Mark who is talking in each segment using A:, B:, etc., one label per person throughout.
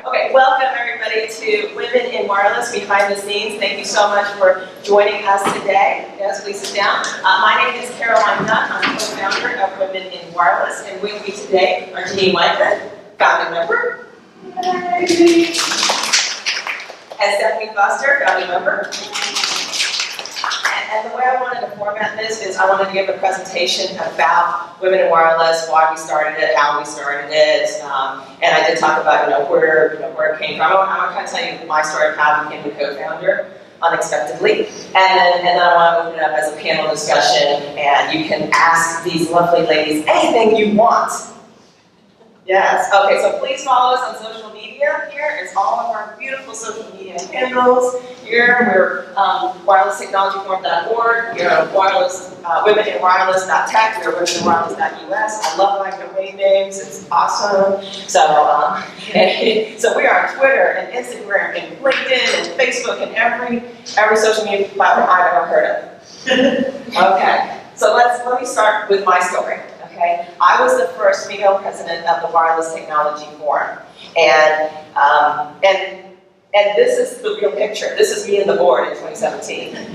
A: Okay, welcome everybody to Women in Wireless Behind the Scenes. Thank you so much for joining us today. Yes, please sit down. My name is Caroline Dunn. I'm co-founder of Women in Wireless, and with me today are Janine Whiteman, founding member, and Stephanie Foster, founding member. And the way I wanted to format this is I wanted to give a presentation about Women in Wireless, why we started it, how we started it, and I did talk about where it came from. I'm going to kind of tell you my story of how I became the co-founder unexpectedly, and then I want to open it up as a panel discussion, and you can ask these lovely ladies anything you want. Yes. Okay, so please follow us on social media. Here is all of our beautiful social media handles. Here we're wirelesstechnologyforum.org. We're womeninwireless.tech. We're womeninwireless.us. I love my domain names. It's awesome. So, so we are on Twitter and Instagram and LinkedIn and Facebook and every social media platform I've ever heard of. Okay. So let me start with my story. Okay, I was the first female president of the Wireless Technology Forum, and this is the real picture. This is me and the board in 2017. And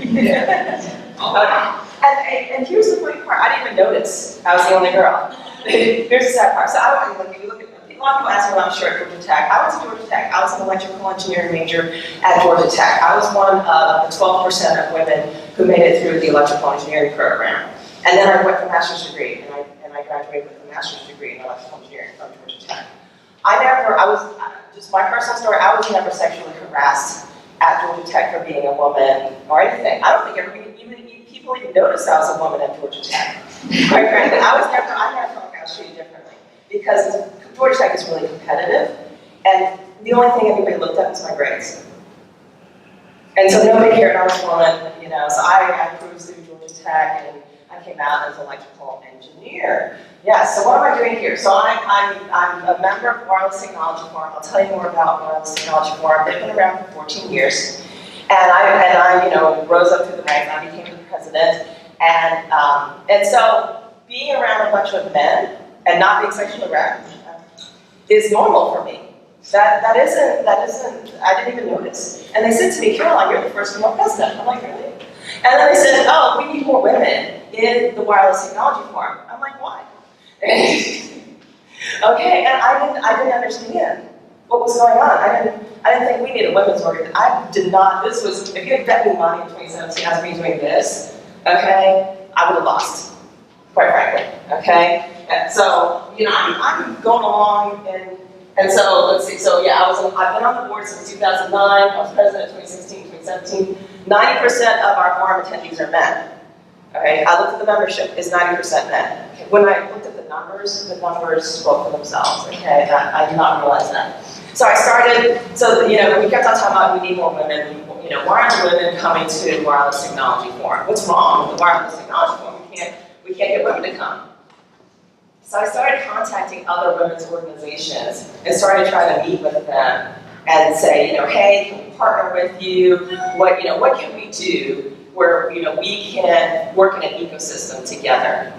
A: here's the funny part: I didn't even notice I was the only girl. Here's the sad part. So if you look at a lot of people ask me what I'm sure at Georgia Tech. I went to Georgia Tech. I was an electrical engineering major at Georgia Tech. I was one of the 12% of women who made it through the electrical engineering program. And then I went for a master's degree, and I graduated with a master's degree in electrical engineering from Georgia Tech. Just my personal story, I was never sexually harassed at Georgia Tech for being a woman or anything. I don't think people even noticed I was a woman at Georgia Tech. Quite frankly, I never felt like I was treated differently because Georgia Tech is really competitive, and the only thing anybody looked at was my grades. And so nobody cared I was a woman, so I cruised through Georgia Tech, and I came out as an electrical engineer. Yeah, so what am I doing here? So I'm a member of the Wireless Technology Forum. I'll tell you more about Wireless Technology Forum. They've been around for 14 years. And I rose up through the ranks. I became the president. And so being around a bunch of men and not being sexually harassed is normal for me. That isn't, I didn't even notice. And they said to me, Caroline, you're the first female president. I'm like, really? And then they said, oh, we need more women in the Wireless Technology Forum. I'm like, why? Okay, and I didn't understand what was going on. I didn't think we needed a women's organization. I did not, if you had bet me money in 2017 as me doing this, okay, I would have lost, quite frankly, okay? And so, I'm going along, and so, let's see, so yeah, I've been on the board since 2009, I was president in 2016, 2017. 90% of our forum attendees are men. Okay, I looked at the membership, it's 90% men. Okay, when I looked at the numbers spoke for themselves. Okay, I did not realize that. So I started, we kept on talking about we need more women. Why aren't women coming to the Wireless Technology Forum? What's wrong with the Wireless Technology Forum? We can't get women to come. So I started contacting other women's organizations and started trying to meet with them and say, hey, can we partner with you? What can we do where we can work in an ecosystem together?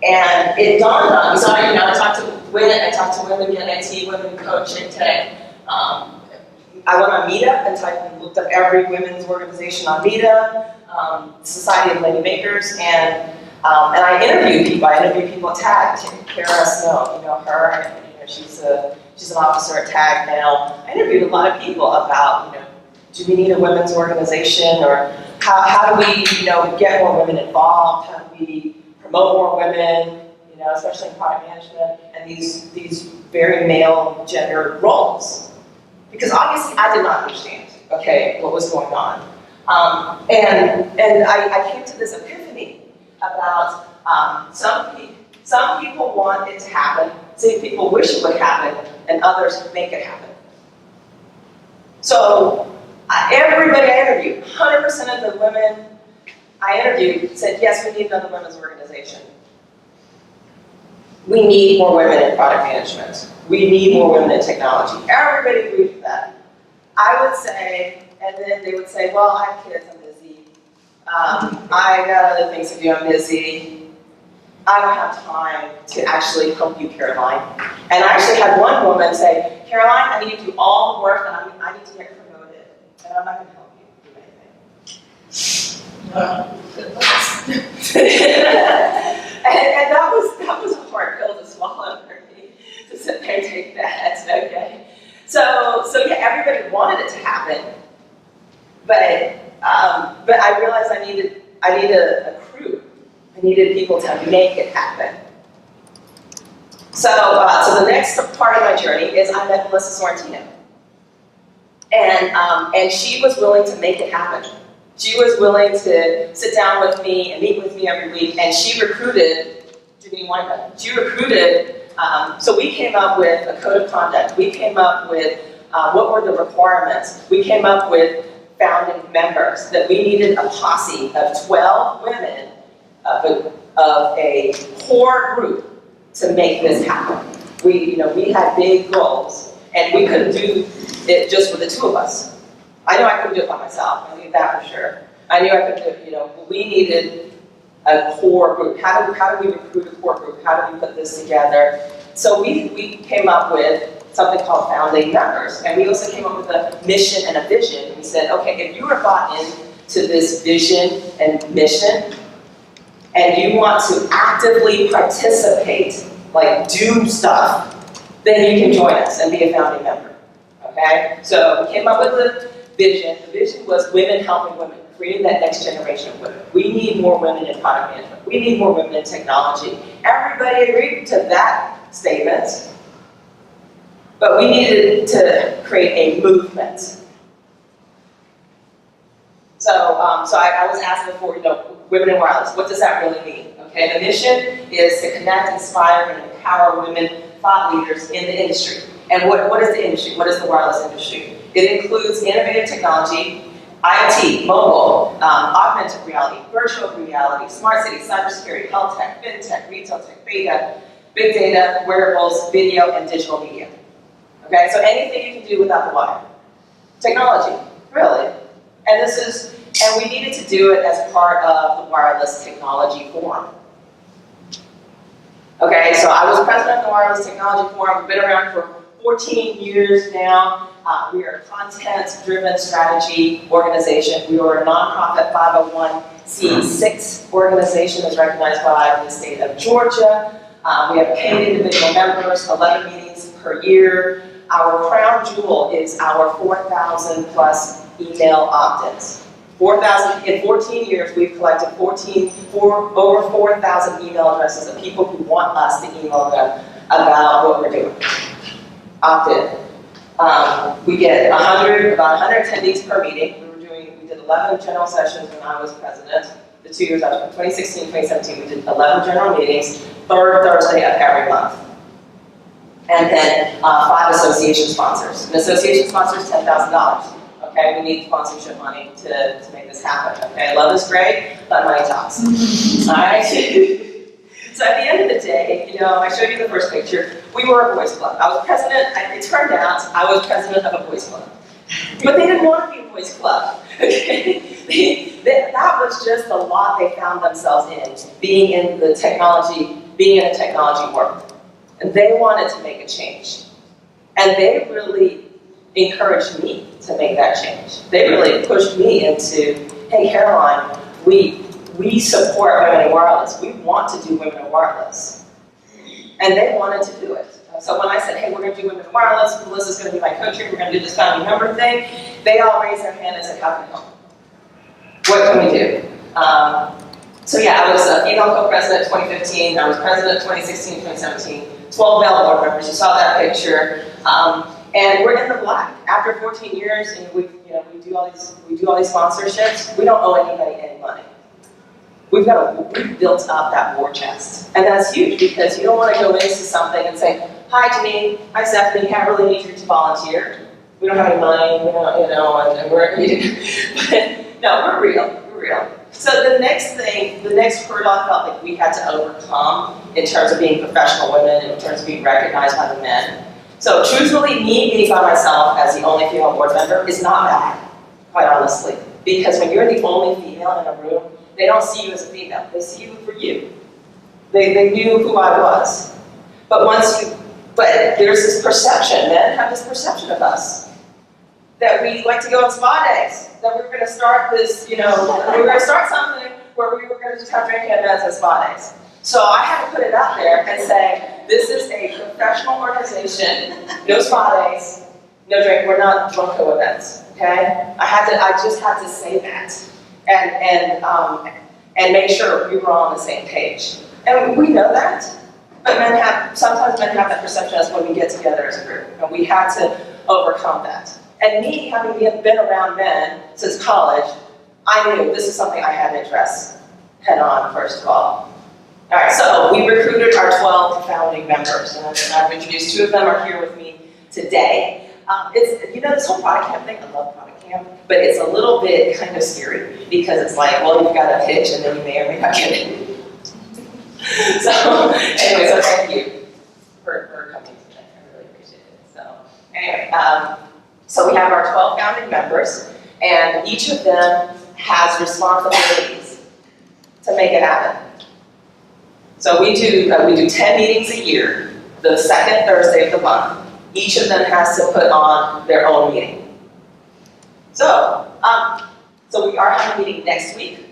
A: And it dawned on me. So I talked to women in IT, women coaching today. I went on Meetup and looked up every women's organization on Meetup, Society of Lady Makers, and I interviewed people. I interviewed people at TAG. Kara Snow, you know her. She's an officer at TAG now. I interviewed a lot of people about, do we need a women's organization, or how do we, get more women involved? How do we promote more women, especially in product management and these very male gender roles? Because obviously I did not understand, what was going on. And I came to this epiphany about some people want it to happen, some people wish it would happen, and others make it happen. So everybody I interviewed, 100% of the women I interviewed said, yes, we need another women's organization. We need more women in product management. We need more women in technology. Everybody agreed with that. I would say, and then they would say, well, I have kids, I'm busy. I got other things to do, I'm busy. I don't have time to actually help you, Caroline. And I actually had one woman say, Caroline, I need to do all the work, and I need to get promoted, and I'm not going to help you do anything. and that was a hard pill to swallow for me, to sit there and take that, okay? So yeah, everybody wanted it to happen, but I realized I needed a crew. I needed people to make it happen. So the next part of my journey is I met Melissa Sorrentino. And she was willing to make it happen. She was willing to sit down with me and meet with me every week, and she recruited Janine Weinberg. She recruited, so we came up with a code of conduct. We came up with what were the requirements. We came up with founding members, that we needed a posse of 12 women of a core group to make this happen. We had big goals, and we couldn't do it just with the two of us. I knew I couldn't do it by myself. I knew that for sure. I knew I couldn't do it. We needed a core group. How do we recruit a core group? How do we put this together? So we came up with something called founding members, and we also came up with a mission and a vision. We said, okay, if you are bought into this vision and mission, and you want to actively participate, like do stuff, then you can join us and be a founding member, okay? So we came up with the vision. The vision was women helping women, creating that next generation of women. We need more women in product management. We need more women in technology. Everybody agreed to that statement, but we needed to create a movement. So I was asked before, women in wireless, what does that really mean? Okay, the mission is to connect, inspire, and empower women thought leaders in the industry. And what is the industry? What is the wireless industry? It includes innovative technology, IoT, mobile, augmented reality, virtual reality, smart city, cybersecurity, health tech, fintech, retail tech, big data, wearables, video, and digital media. Okay, so anything you can do without the wire. Technology, really. And we needed to do it as part of the Wireless Technology Forum. Okay, so I was president of the Wireless Technology Forum. We've been around for 14 years now. We are a content-driven strategy organization. We are a nonprofit 501c6 organization that's recognized by the state of Georgia. We have paid individual members, 11 meetings per year. Our crown jewel is our 4,000 plus email opt-ins. 4,000, in 14 years, we've collected over 4,000 email addresses of people who want us to email them about what we're doing. Opt-in. We get about 100 attendees per meeting. We did 11 general sessions when I was president. The 2 years I was, 2016, 2017, we did 11 general meetings, third Thursday of every month. And then 5 association sponsors. An association sponsor is $10,000. Okay, we need sponsorship money to make this happen. Okay, love is great, but money talks. All right. So at the end of the day, I showed you the first picture. We were a boys' club. I was president. It turned out I was president of a boys' club, but they didn't want to be a boys' club. Okay, that was just the lot they found themselves in, being in a technology world, and they wanted to make a change, and they really encouraged me to make that change. They really pushed me into, hey, Caroline, we support women in wireless. We want to do women in wireless. And they wanted to do it. So when I said, hey, we're going to do women in wireless, Melissa's going to be my coach here, we're going to do this founding member thing, they all raised their hand and said, how can we help? What can we do? So yeah, I was a female co-president in 2015. I was president 2016, 2017. 12 male board members. You saw that picture. And we're in the black. After 14 years, and we do all these sponsorships. We don't owe anybody any money. We've built up that war chest, and that's huge because you don't want to go into something and say, "Hi, Janine. Hi, Stephanie. I really need you to volunteer. We don't have any money. We don't, and we're but no, we're real. We're real." So the next hurdle I felt like we had to overcome in terms of being professional women, in terms of being recognized by the men. So truthfully, me being by myself as the only female board member is not bad, quite honestly. Because when you're the only female in a room, they don't see you as a female. They see you for you. They knew who I was. But once But there's this perception, men have this perception of us, that we like to go on spa days, that we were going to start this, we were going to start something where we were going to just have drinking events and spa days. So I had to put it out there and say, this is a professional organization, no spa days, no drink, we're not drunko events, okay? I just had to say that and make sure we were all on the same page. And we know that, but sometimes men have that perception as when we get together as a group, and we had to overcome that. And me, having been around men since college, I knew this is something I had to address head on, first of all. All right, so we recruited our 12 founding members, and I've introduced 2 of them are here with me today. This whole product camp thing, I love product camp, but it's a little bit kind of scary because it's like, well, you've got a pitch and then you may or may not get it. So, anyway, so thank you for coming today. I really appreciate it. So, anyway, so we have our 12 founding members, and each of them has responsibilities to make it happen. So we do 10 meetings a year, the second Thursday of the month. Each of them has to put on their own meeting. So we are having a meeting next week,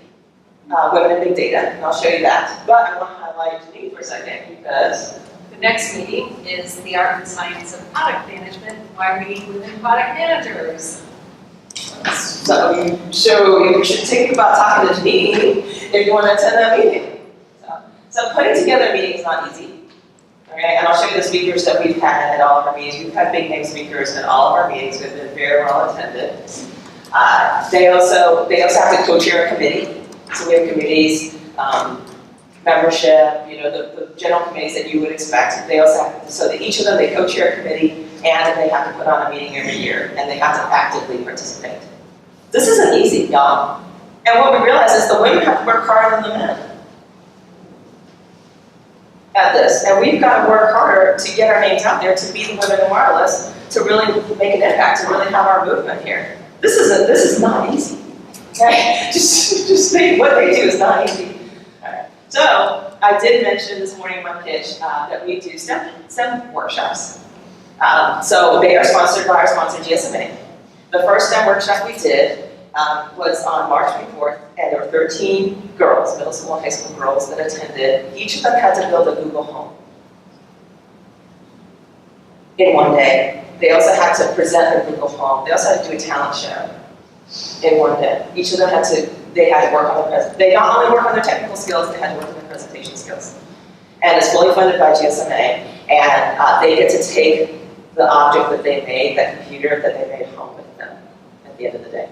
A: Women in Big Data, and I'll show you that. But I want to highlight Janine for a second because
B: the next meeting is the art and science of product management, why we need women product managers.
A: So you should think about talking to Janine if you want to attend that meeting. So putting together a meeting is not easy. Okay, and I'll show you the speakers that we've had at all of our meetings. We've had big name speakers at all of our meetings who have been very well attended. They also have to co-chair a committee. So we have committees, membership, the general committees that you would expect. They also have so that each of them, they co-chair a committee, and they have to put on a meeting every year, and they have to actively participate. This isn't easy, y'all. And what we realize is the women have to work harder than the men at this, and we've got to work harder to get our names out there, to be the women in wireless, to really make an impact, to really have our movement here. This is not easy. Okay, just what they do is not easy. All right. So I did mention this morning in my pitch that we do STEM workshops. So they are sponsored by our sponsor GSMA. The first STEM workshop we did was on March 24th, and there were 13 girls, middle school and high school girls that attended. Each of them had to build a Google Home in one day. They also had to present their Google Home. They also had to do a talent show in one day. Each of them had to work on their they not only work on their technical skills, they had to work on their presentation skills. And it's fully funded by GSMA, and they get to take the object that they made, that computer that they made home with them at the end of the day.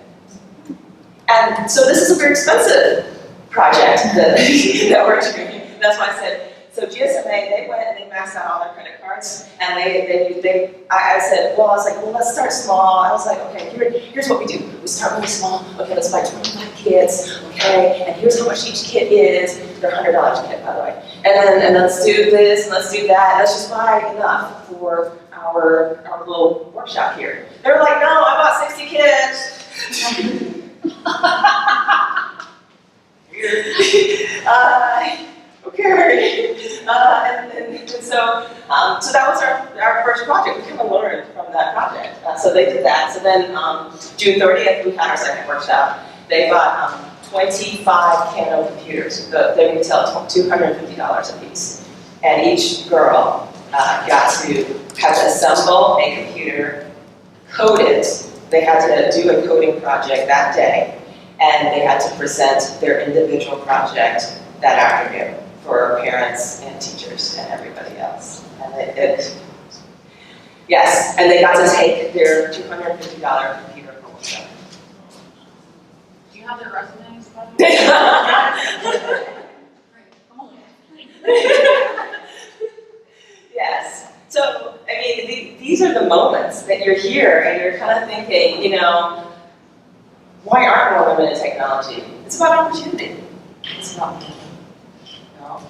A: And so this is a very expensive project that we're doing. That's why I said, so GSMA, they went and they maxed out all their credit cards, and I said, well, let's start small. I was like, okay, here's what we do. We start really small. Okay, let's buy 25 kits, okay, and here's how much each kit is. They're $100 a kit, by the way. And let's do this, and let's do that. Let's just buy enough for our little workshop here. They were like, no, I bought 60 kits. Okay. So that was our first project. We kind of learned from that project. So they did that. So then June 30th, we had our second workshop. They bought 25 Kano computers. They retail $250 a piece. And each girl had to assemble a computer, code it. They had to do a coding project that day, and they had to present their individual project that afternoon for parents and teachers and everybody else. And yes, and they got to take their $250 computer home with them.
B: Do you have their resumes?
A: Yes. So, I mean, these are the moments that you're here and you're kind of thinking, why aren't more women in technology? It's about opportunity. It's about money. No.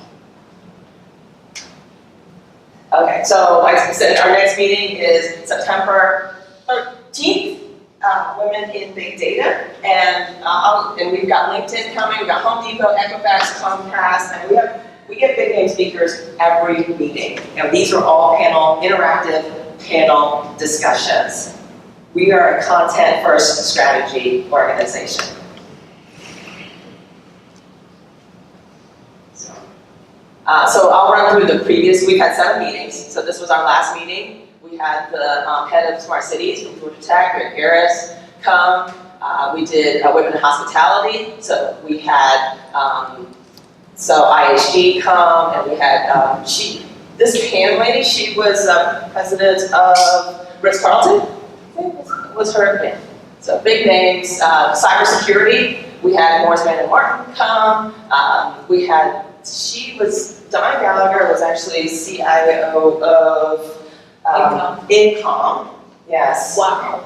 A: Okay, so like I said, our next meeting is September 13th, Women in Big Data, and we've got LinkedIn coming, we've got Home Depot, Equifax, Comcast, and we have We get big name speakers every meeting. And these are all interactive panel discussions. We are a content-first strategy organization. So I'll run through the previous, we've had 7 meetings, so this was our last meeting. We had the head of Smart Cities from Georgia Tech, Rick Harris, come. We did Women in Hospitality, so we had IHG come, and we had, this Pam lady, she was president of Ritz-Carlton, I think was her name. So big names, cybersecurity, we had Morris Van Martin come, Donna Gallagher was actually CIO of Incom. Yes.
B: Wow.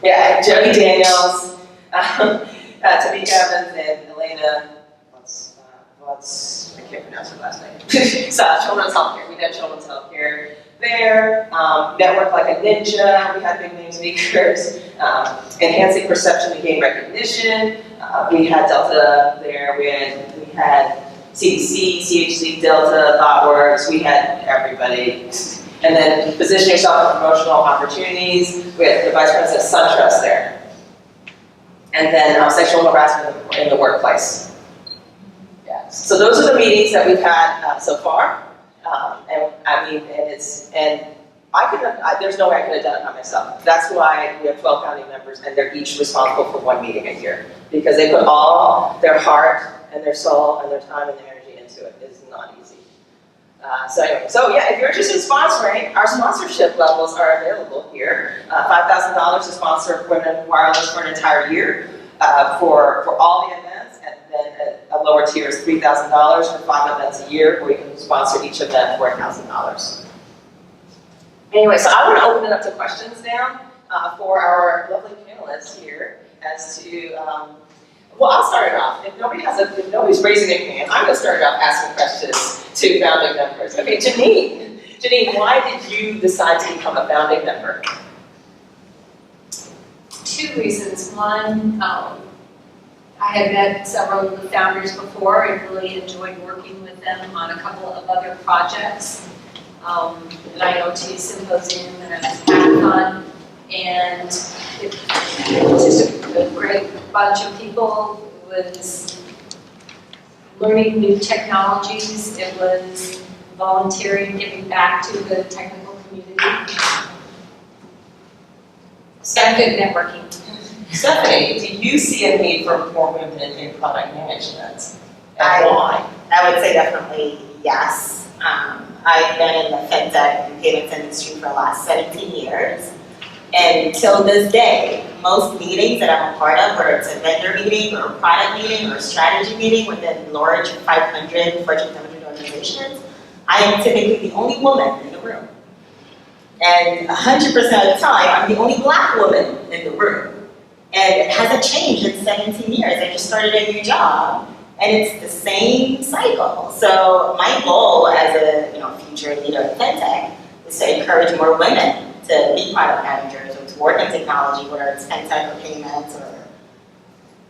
A: Yeah, Jody Daniels, Tamika Evans, and Elena, I can't pronounce her last name. So, Children's Healthcare, we had Children's Healthcare there. Network Like a Ninja, we had big name speakers. Enhancing Perception and Game Recognition, we had Delta there, we had CDC, CHC, Delta, ThoughtWorks, we had everybody. And then position yourself for promotional opportunities, we had the Vice President of SunTrust there. And then sexual harassment in the workplace. Yeah. So those are the meetings that we've had so far. There's no way I could have done it by myself. That's why we have 12 founding members and they're each responsible for 1 meeting a year. Because they put all their heart and their soul and their time and their energy into it. It's not easy. So yeah, if you're interested in sponsoring, our sponsorship levels are available here. $5,000 to sponsor Women Wireless for an entire year for all the events, and then a lower tier is $3,000 for 5 events a year, where you can sponsor each event for $1,000. Anyway, so I want to open it up to questions now for our lovely panelists here as to. Well, I'll start it off. If nobody's raising their hand, I'm going to start it off asking questions to founding members. Okay, Janine, why did you decide to become a founding member?
B: 2 reasons. One, I had met several of the founders before and really enjoyed working with them on a couple of other projects. An IoT Symposium and a hackathon. And it was just a great bunch of people. It was learning new technologies. It was volunteering, giving back to the technical community. And good networking.
A: Stephanie, do you see a need for more women in product management? And why?
C: I would say definitely yes. I've been in the fintech and payments industry for the last 17 years. And till this day, most meetings that I'm a part of, whether it's a vendor meeting or a product meeting or a strategy meeting within large 500, Fortune 500 organizations, I am typically the only woman in the room. And 100% of the time, I'm the only Black woman in the room. And it hasn't changed in 17 years. I just started a new job, and it's the same cycle. So my goal as a future leader in fintech is to encourage more women to be product managers or to work in technology, whether it's fintech or payments or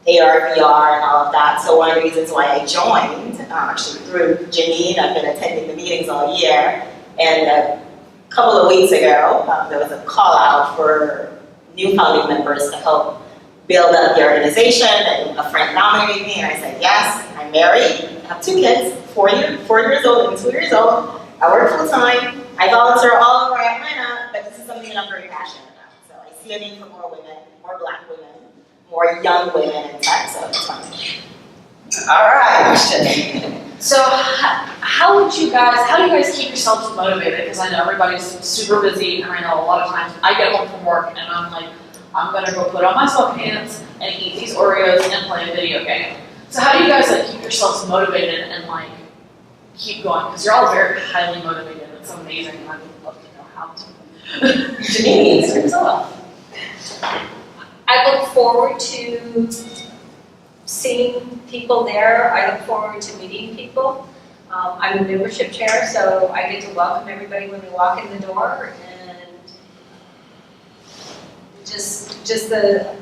C: AR, VR, and all of that. So one of the reasons why I joined, actually through Janine, I've been attending the meetings all year, and a couple of weeks ago, there was a call out for new founding members to help build up the organization, and a friend nominated me, and I said, yes, I'm married, I have 2 kids, 4 years old and 2 years old, I work full time, I volunteer all over Atlanta, but this is something that I'm very passionate about. So I see a need for more women, more Black women, more young women in tech, so it's fun.
A: All right,
D: So how do you guys keep yourselves motivated? Because I know everybody's super busy, and I know a lot of times I get home from work and I'm like, I'm gonna go put on my sweatpants and eat these Oreos and play a video game. So how do you guys keep yourselves motivated and keep going? Because you're all very highly motivated. It's amazing, and I would love to know how to.
A: Janine, start us off.
B: I look forward to seeing people there. I look forward to meeting people. I'm a membership chair, so I get to welcome everybody when they walk in the door, and just the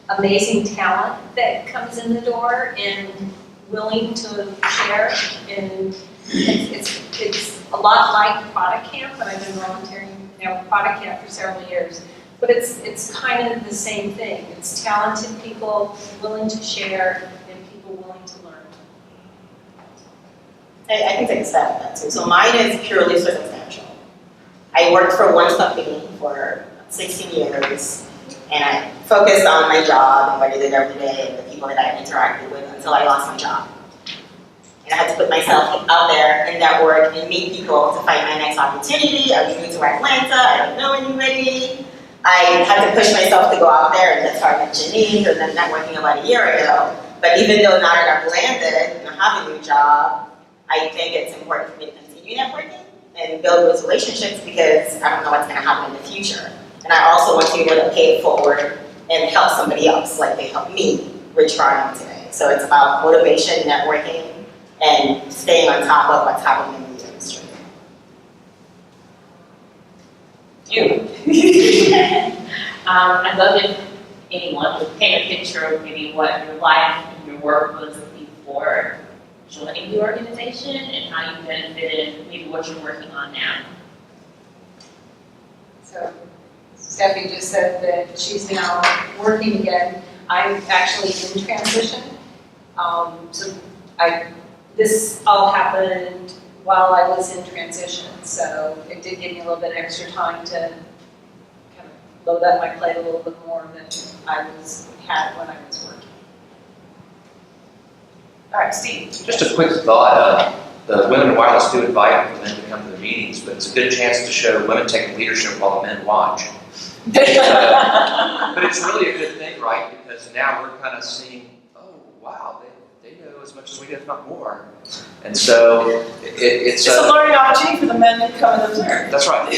B: amazing talent that comes in the door and willing to share and It's a lot like Product Camp, but I've been volunteering now with Product Camp for several years. But it's kind of the same thing. It's talented people willing to share and people willing to learn.
C: I can take a stab at that too. So mine is purely circumstantial. I worked for one company for 16 years, and I focused on my job and what I did every day and the people that I interacted with until I lost my job. And I had to put myself out there and network and meet people to find my next opportunity. I was new to Atlanta, I don't know anybody. I had to push myself to go out there, and that's how I met Janine, and then networking about a year ago. But even though now that I've landed and I have a new job, I think it's important for me to continue networking and build those relationships because I don't know what's going to happen in the future. And I also want to be able to pay it forward and help somebody else like they helped me reach where I am today. So it's about motivation, networking, and staying on top of what's happening in the industry.
A: You.
E: I'd love if anyone would paint a picture of maybe what your life and your work was before joining the organization and how you benefited, maybe what you're working on now.
B: So Steffi just said that she's now working again. I'm actually in transition. This all happened while I was in transition, so it did give me a little bit extra time to kind of load up my plate a little bit more than I had when I was working.
A: All right, Steve.
F: Just a quick thought, the Women in Wireless do invite women to come to the meetings, but it's a good chance to show women taking leadership while the men watch. But it's really a good thing, right? Because now we're kind of seeing, oh, wow, they know as much as we do, if not more. And so it's
A: It's a learning opportunity for the men to come and observe.
F: that's right.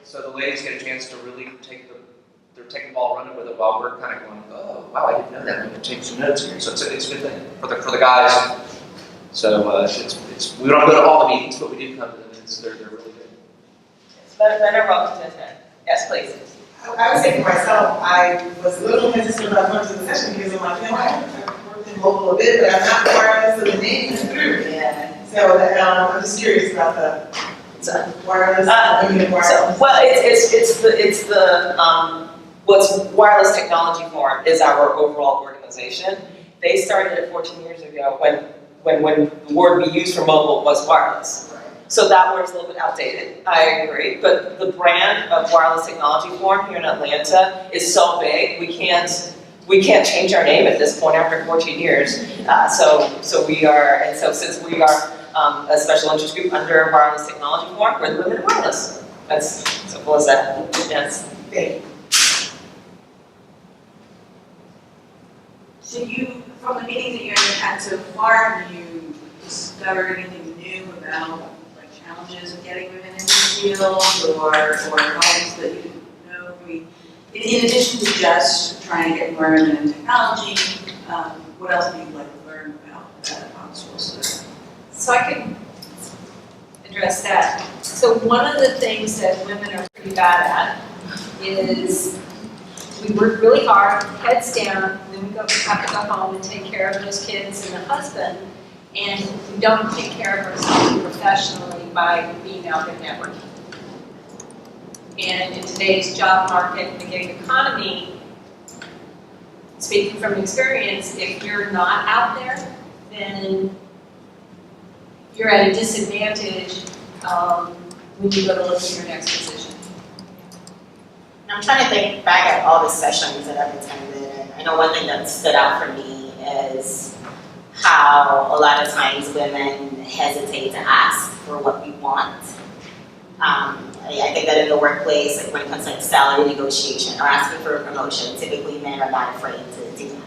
F: So the ladies get a chance to really take the ball running with it while we're kind of going, oh, wow, I didn't know that. We can take some notes here. So it's a good thing for the guys. So it's we don't go to all the meetings, but we do come to them. They're really good.
A: Men are welcome to attend. Yes, please.
G: I would say for myself, I was a little hesitant about going to the session because I'm like, you know, I've worked in mobile a bit, but I'm not wireless, so the name is through.
A: Yeah.
G: So I'm just curious about the wireless, women in wireless.
A: So, well, it's the what's Wireless Technology Forum is our overall organization. They started it 14 years ago when the word we used for mobile was wireless. So that word's a little bit outdated, I agree, but the brand of Wireless Technology Forum here in Atlanta is so big, we can't change our name at this point after 14 years. So we are, and so since we are a special interest group under Wireless Technology Forum, we're the Women in Wireless. That's simple as that. Yes.
G: Okay.
H: So you, from the meetings that you had so far, have you discovered anything new about like challenges of getting women in the field or problems that you didn't know? In addition to just trying to get more women in technology, what else do you like to learn about that obstacles?
B: So I can address that. So one of the things that women are pretty bad at is we work really hard, heads down, then we have to go home and take care of those kids and the husband, and we don't take care of ourselves professionally by being out there networking. And in today's job market and the gig economy, speaking from experience, if you're not out there, then you're at a disadvantage when you go to look for your next position.
C: I'm trying to think back at all the sessions that I've attended, and I know one thing that stood out for me is how a lot of times women hesitate to ask for what we want. I think that in the workplace, like when it comes to like salary negotiation or asking for a promotion, typically men are not afraid to do that.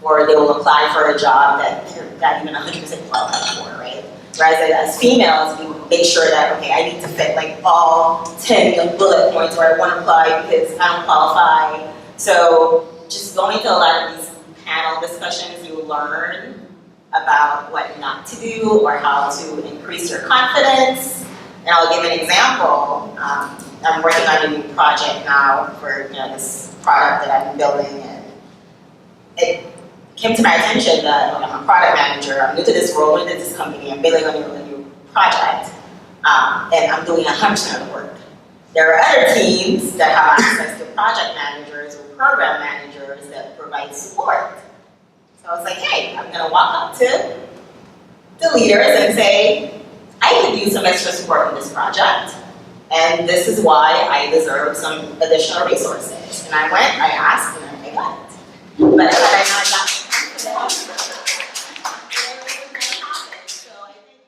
C: Or they will apply for a job that they're not even 100% qualified for, right? Whereas as females, we make sure that, okay, I need to fit like all 10 bullet points where I want to apply because I don't qualify. So just going to a lot of these panel discussions, you learn about what not to do or how to increase your confidence. And I'll give an example. I'm working on a new project now for this product that I've been building, and came to my attention that I'm a product manager, I'm new to this role, new to this company, I'm building a new project, and I'm doing 100% of the work. There are other teams that have access to project managers or program managers that provide support. So I was like, hey, I'm gonna walk up to the leaders and say, I could use some extra support in this project, and this is why I deserve some additional resources. And I went, I asked, and I got it. But had I not gotten so I think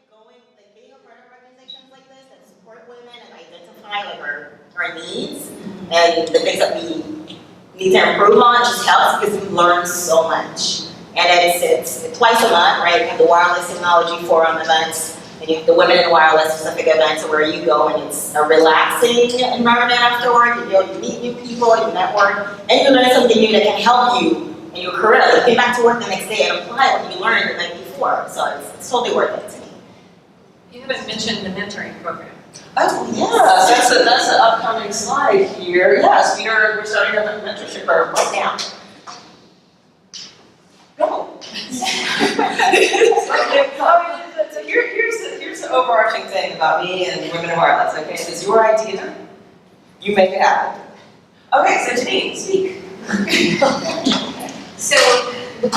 C: being a part of organizations like this that support women and identify our needs and the things that we need to improve on just helps because we learn so much. And it's twice a month, right? We have the Wireless Technology Forum events, and you have the Women in Wireless specific events where you go and it's a relaxing environment afterward. You meet new people, you network, and you learn something new that can help you in your career. You get back to work the next day and apply what you learned the night before. So it's totally worth it to me.
B: You haven't mentioned the mentoring program.
A: Oh, yes, that's an upcoming slide here. Yes, we're starting a mentorship program right now. No. So here's the overarching thing about me and Women in Wireless, okay? It's your idea, you make it happen. Okay, so Janine, speak.
B: So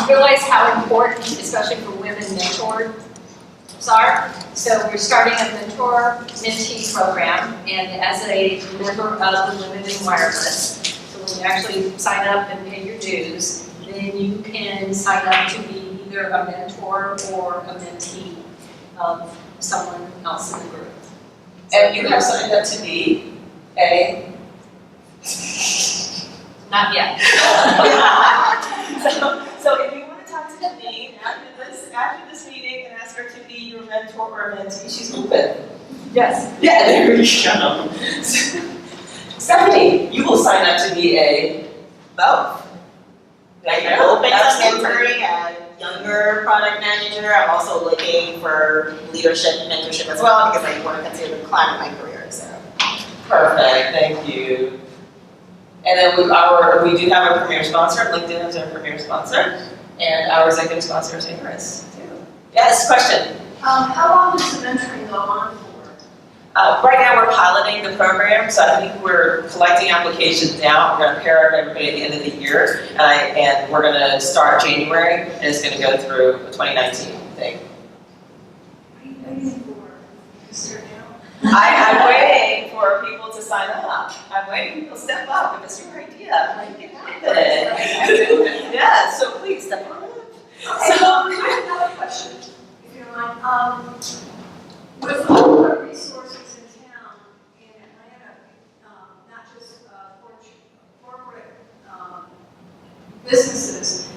B: realize how important, especially for women, mentors are. So we're starting a mentor-mentee program, and as a member of the Women in Wireless, so when you actually sign up and pay your dues, then you can sign up to be either a mentor or a mentee of someone else in the group.
A: And you have signed up to be a...
B: Not yet.
A: So if you want to talk to Janine after this meeting and ask her to be your mentor or mentee, she's open.
B: Yes.
A: Yeah, there we go. Stephanie, you will sign up to be a both.
C: I'm open to mentoring a younger product manager. I'm also looking for leadership mentorship as well because I want to continue to climb in my career. So
A: Perfect, thank you. And then we do have a premier sponsor. LinkedIn is our premier sponsor, and our executive sponsor is Icarus too. Yes, question.
I: How long does the mentoring go on for?
A: Right now we're piloting the program, so I think we're collecting applications now. We're going to pair everybody at the end of the year, and we're going to start January, and it's going to go through the 2019 thing.
I: What are you waiting for? Is there now?
A: I'm waiting for people to sign up. I'm waiting for people to step up. If it's your idea, make it happen. Yeah, so please step up.
I: Okay, I have another question, if you don't mind. With all the resources in town in Atlanta, not just corporate businesses,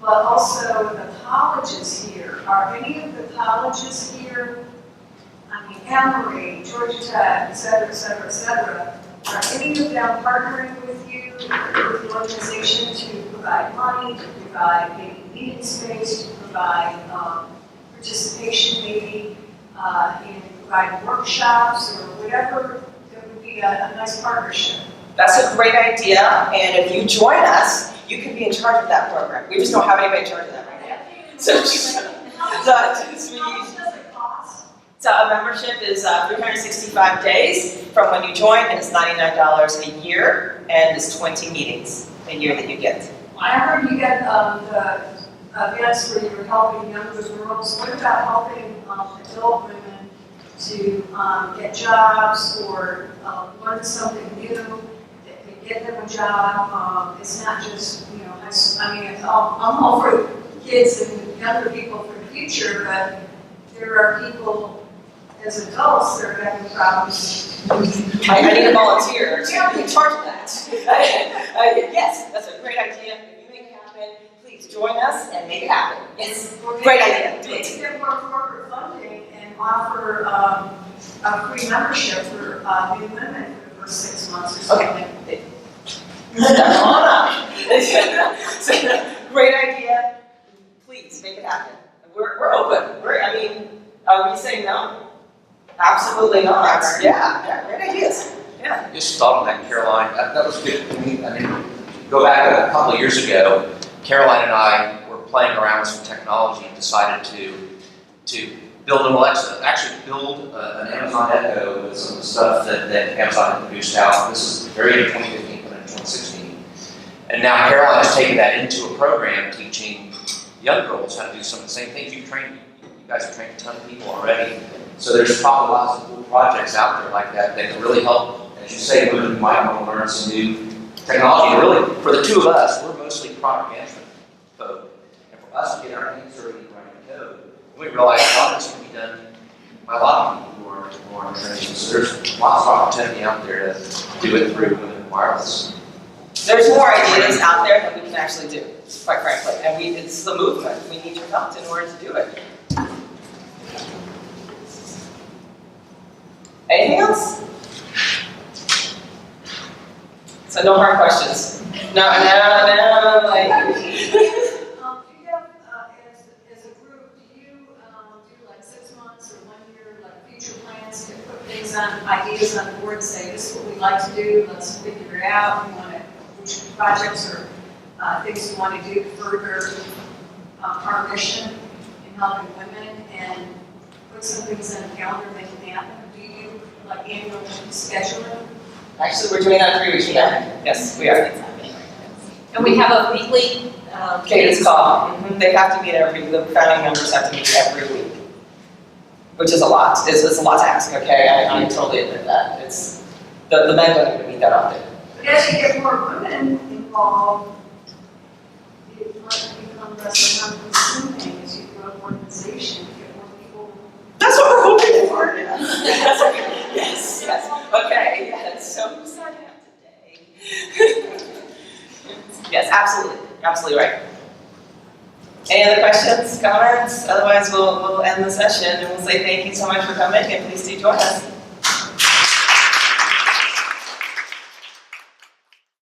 I: but also the colleges here. Are any of the colleges here, I mean, Emory, Georgia Tech, et cetera, et cetera, et cetera, are any of them partnering with you, with the organization to provide money, to provide maybe meeting space, to provide participation maybe in providing workshops or whatever that would be a nice partnership?
A: That's a great idea, and if you join us, you can be in charge of that program. We just don't have anybody in charge of that right now.
I: How much does it cost?
A: So a membership is 365 days from when you join, and it's $99 a year, and it's 20 meetings a year that you get.
I: I heard you get the events where you're helping younger girls. What about helping adult women to get jobs or learn something new that can get them a job? It's not just, high school. I mean, I'm all for kids and younger people for the future, but there are people as adults that are having problems.
A: I need a volunteer to be in charge of that. Yes, that's a great idea. If you make it happen, please join us and make it happen. It's a great idea. Do it.
I: Maybe get more corporate funding and offer a free membership for new women for the first 6 months or something.
A: Okay. Great idea. Please make it happen. We're open. Are we saying no? Absolutely not. Yeah, great ideas. Yeah.
F: Just thought on that, Caroline. That was good. I mean, go back a couple of years ago, Caroline and I were playing around with some technology and decided to build an Alexa, actually build an Amazon Echo with some of the stuff that Amazon had produced out. This is very in 2015, but in 2016. And now Caroline has taken that into a program teaching young girls how to do some of the same things. You guys have trained a ton of people already. So there's probably lots of cool projects out there like that that can really help, as you say, women who might want to learn some new technology. And really, for the two of us, we're mostly product management folk. And for us to get our hands dirty and writing code, we realize a lot of this can be done by a lot of people who are in training. So there's lots of opportunity out there to do it through Women in Wireless.
A: There's more ideas out there that we can actually do, quite frankly, and it's the movement. We need your help in order to do it. Anything else? So no hard questions. No, like.
I: Do you have, as a group, do you do like 6 months or 1 year, like future plans to put things on, ideas on the board and say, this is what we'd like to do, let's figure it out, we want to, which projects or things you want to do to further our mission in helping women, and put some things on the calendar, make it happen? Do you like annual scheduling?
A: Actually, we're doing that 3 weeks from now. Yes, we are.
B: And we have a weekly,
A: Cadence call. They have to meet the founding members have to meet every week, which is a lot. It's a lot to ask, okay? I totally admit that. It's, the men don't even meet that often.
I: But as you get more women involved, it might become less of a consuming as you grow an organization, you get more people.
A: That's what we're hoping for. Yes, yes. Okay, yes. So who's signing up today? Yes, absolutely right. Any other questions, comments? Otherwise, we'll end the session and we'll say thank you so much for coming and please do join us.